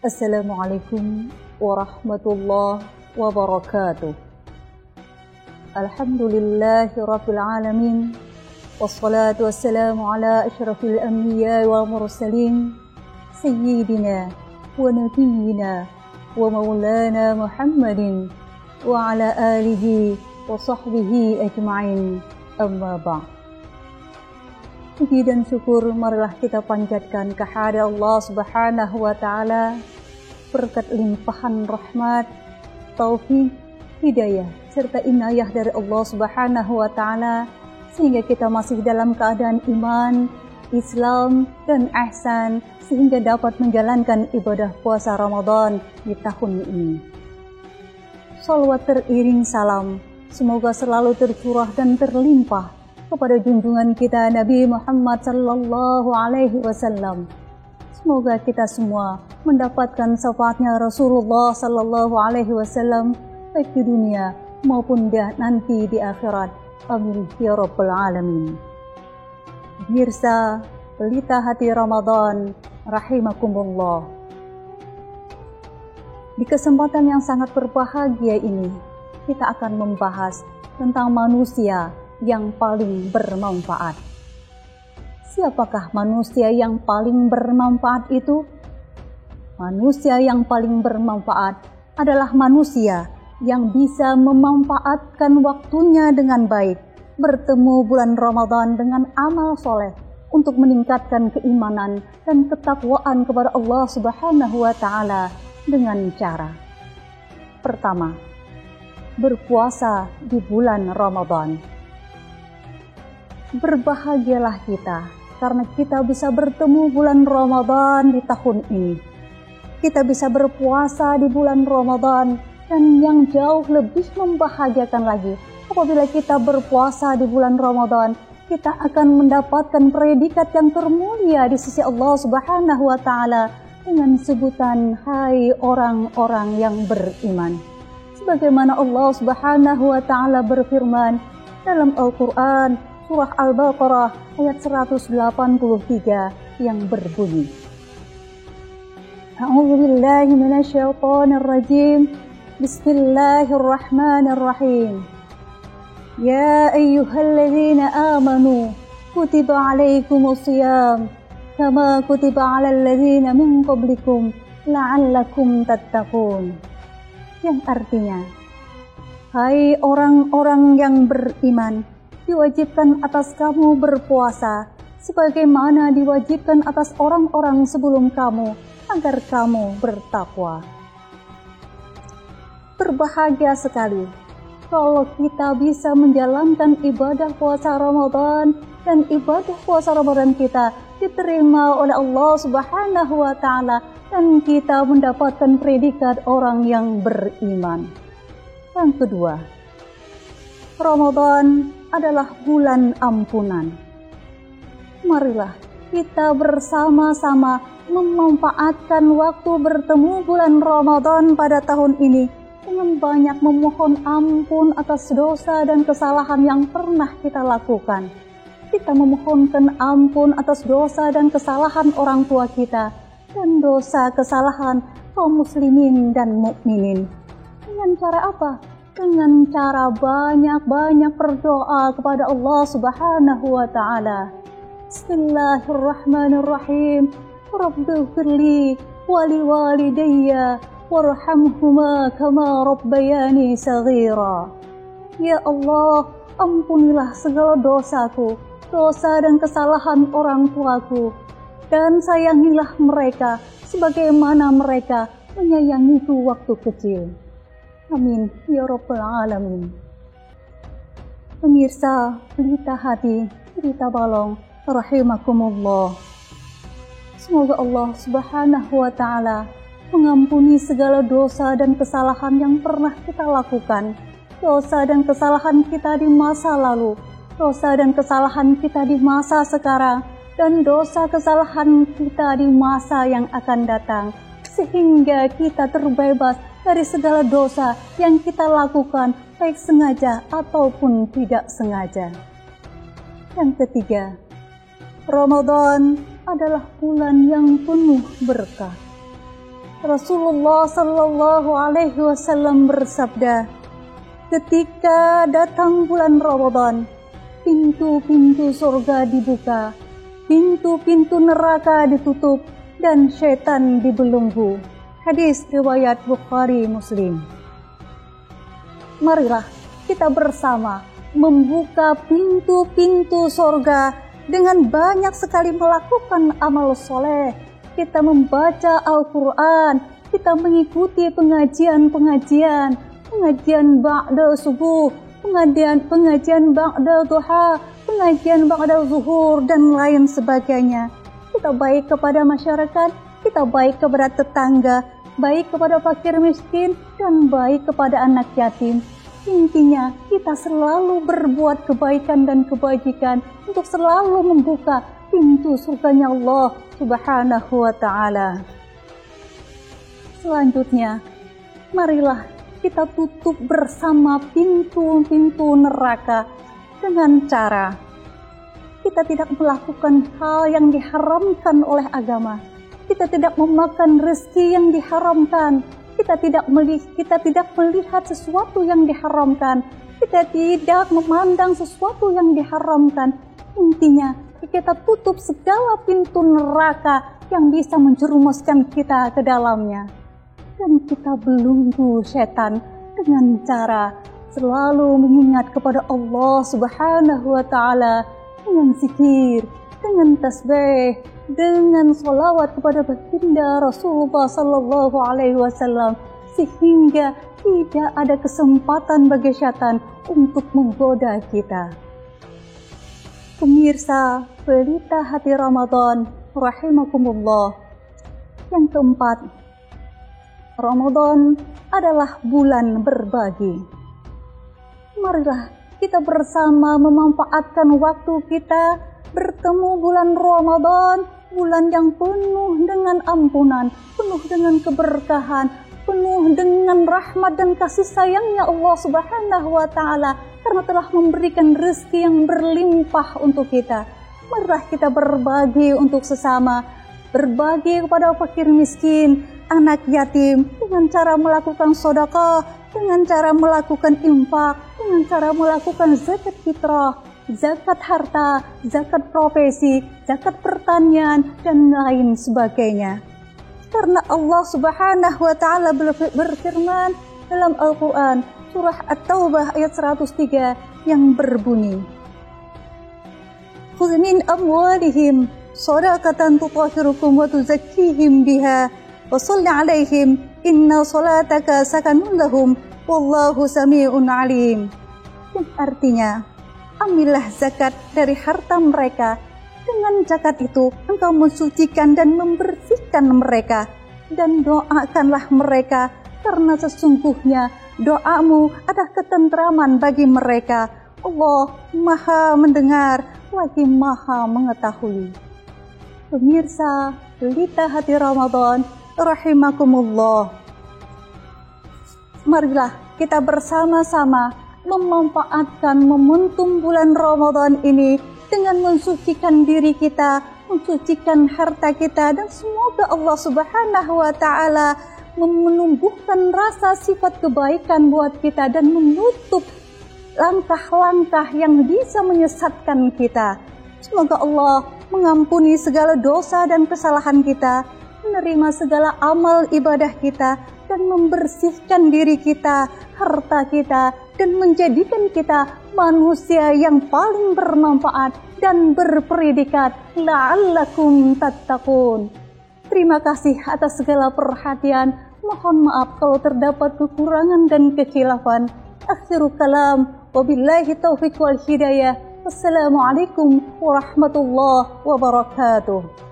Assalamualaikum warahmatullahi wabarakatuh. Alhamdulillahi rabbil alamin. Wassalatu wassalamu ala asyrafil anbiya wal mursalin sayyidina wa nabiyyina wa maulana Muhammadin wa ala alihi wa sahbihi ajma'in, amma ba'd. Puji dan syukur marilah kita panjatkan kehadirat Allah Subhanahu wa taala, berkat limpahan rahmat, taufik, hidayah serta inayah dari Allah Subhanahu wa taala sehingga kita masih dalam keadaan iman, Islam dan ihsan sehingga dapat menjalankan ibadah puasa Ramadan di tahun ini. Shalawat teriring salam semoga selalu tercurah dan terlimpah kepada junjungan kita Nabi Muhammad sallallahu alaihi wasallam. Semoga kita semua mendapatkan syafaatnya Rasulullah sallallahu alaihi wasallam baik di dunia maupun nanti di akhirat. Amin ya rabbal alamin. Pemirsa Pelita Hati Ramadan rahimakumullah. Di kesempatan yang sangat berbahagia ini kita akan membahas tentang manusia yang paling bermanfaat. Siapakah manusia yang paling bermanfaat itu? Manusia yang paling bermanfaat adalah manusia yang bisa memanfaatkan waktunya dengan baik, bertemu bulan Ramadan dengan amal soleh untuk meningkatkan keimanan dan ketakwaan kepada Allah Subhanahu wa taala dengan cara pertama, berpuasa di bulan Ramadan. Berbahagialah kita karena kita bisa bertemu bulan Ramadan di tahun ini. Kita bisa berpuasa di bulan Ramadan, dan yang jauh lebih membahagiakan lagi, apabila kita berpuasa di bulan Ramadan, kita akan mendapatkan predikat yang termulia di sisi Allah Subhanahu wa taala dengan sebutan hai orang-orang yang beriman. Sebagaimana Allah Subhanahu wa taala berfirman dalam Al-Qur'an Surah Al-Baqarah ayat 183 yang berbunyi, A'udzubillahi minasyaitonirrajim. Bismillahirrahmanirrahim. Ya ayyuhalladzina amanu kutiba alaikumusiyam kama kutiba alal ladzina min qablikum la'allakum tattaqun. Yang artinya, hai orang-orang yang beriman, diwajibkan atas kamu berpuasa sebagaimana diwajibkan atas orang-orang sebelum kamu agar kamu bertakwa. Berbahagia sekali kalau kita bisa menjalankan ibadah puasa Ramadan dan ibadah puasa Ramadan kita diterima oleh Allah Subhanahu wa taala dan kita mendapatkan predikat orang yang beriman. Yang kedua, Ramadan adalah bulan ampunan. Marilah kita bersama-sama memanfaatkan waktu bertemu bulan Ramadan pada tahun ini dengan banyak memohon ampun atas dosa dan kesalahan yang pernah kita lakukan. Kita memohonkan ampun atas dosa dan kesalahan orang tua kita dan dosa kesalahan kaum muslimin dan mukminin. Dengan cara apa? Dengan cara banyak-banyak berdoa kepada Allah Subhanahu wa taala. Bismillahirrahmanirrahim. Rabbighfirli wa liwalidayya warhamhuma kama rabbayani shaghira. Ya Allah, ampunilah segala dosaku, dosa dan kesalahan orang tuaku, dan sayangilah mereka sebagaimana mereka menyayangiku waktu kecil. Amin ya rabbal alamin. Pemirsa Pelita Hati, Pelita Balong rahimakumullah. Semoga Allah Subhanahu wa taala mengampuni segala dosa dan kesalahan yang pernah kita lakukan, dosa dan kesalahan kita di masa lalu, dosa dan kesalahan kita di masa sekarang, dan dosa kesalahan kita di masa yang akan datang, sehingga kita terbebas dari segala dosa yang kita lakukan, baik sengaja ataupun tidak sengaja. Yang ketiga, Ramadan adalah bulan yang penuh berkah. Rasulullah Sallallahu Alaihi Wasallam bersabda, ketika datang bulan Ramadan, pintu-pintu surga dibuka, pintu-pintu neraka ditutup, dan syaitan dibelenggu. Hadis riwayat Bukhari Muslim. Marilah kita bersama membuka pintu-pintu surga dengan banyak sekali melakukan amal soleh. Kita membaca Al-Quran, kita mengikuti pengajian ba'da subuh, pengajian ba'da duha, pengajian ba'da zuhur, dan lain sebagainya. Kita baik kepada masyarakat, kita baik kepada tetangga, baik kepada fakir miskin, dan baik kepada anak yatim. Intinya, kita selalu berbuat kebaikan dan kebajikan untuk selalu membuka pintu surganya Allah Subhanahu wa ta'ala. Selanjutnya, marilah kita tutup bersama pintu-pintu neraka dengan cara kita tidak melakukan hal yang diharamkan oleh agama. Kita tidak memakan rezeki yang diharamkan. Kita tidak melihat sesuatu yang diharamkan. Kita tidak memandang sesuatu yang diharamkan. Intinya, kita tutup segala pintu neraka yang bisa menjerumuskan kita ke dalamnya. Dan kita belenggu setan dengan cara selalu mengingat kepada Allah Subhanahu wa ta'ala dengan zikir, dengan tasbih, dengan sholawat kepada baginda Rasulullah Sallallahu Alaihi Wasallam, sehingga tidak ada kesempatan bagi syaitan untuk menggoda kita. Pemirsa Pelita Hati Ramadan rahimakumullah. Yang keempat, Ramadan adalah bulan berbagi. Marilah kita bersama memanfaatkan waktu kita bertemu bulan Ramadan, bulan yang penuh dengan ampunan, penuh dengan keberkahan, penuh dengan rahmat dan kasih sayangnya Allah Subhanahu wa ta'ala, karena telah memberikan rezeki yang berlimpah untuk kita. Marilah kita berbagi untuk sesama, berbagi kepada fakir miskin, anak yatim, dengan cara melakukan sedekah, dengan cara melakukan infak, dengan cara melakukan zakat fitrah, zakat harta, zakat profesi, zakat pertanian, dan lain sebagainya. Karena Allah Subhanahu wa ta'ala berfirman dalam Al-Quran, surah At-Taubah ayat 103 yang berbunyi, "Khudh min amwalihim shadaqatan tutahhirukum wa tuzakkihim biha wa shalli 'alaihim inna salataka sakanun lahum wallahu sami'un 'alim." Yang artinya, ambillah zakat dari harta mereka. Dengan zakat itu engkau mensucikan dan membersihkan mereka, dan doakanlah mereka, karena sesungguhnya doamu adalah ketentraman bagi mereka. Allah Maha mendengar lagi Maha mengetahui. Pemirsa Pelita Hati Ramadan rahimakumullah, marilah kita bersama-sama memanfaatkan momentum bulan Ramadan ini dengan mensucikan diri kita, mensucikan harta kita, dan semoga Allah Subhanahu wa ta'ala menumbuhkan rasa sifat kebaikan buat kita dan menutup langkah-langkah yang bisa menyesatkan kita. Semoga Allah mengampuni segala dosa dan kesalahan kita, menerima segala amal ibadah kita, dan membersihkan diri kita, harta kita, dan menjadikan kita manusia yang paling bermanfaat dan berpredikat la'allakum tattaqun. Terima kasih atas segala perhatian. Mohon maaf kalau terdapat kekurangan dan kekhilafan. Akhirul kalam, wabillahi taufiq wal hidayah. Wassalamualaikum warahmatullahi wabarakatuh.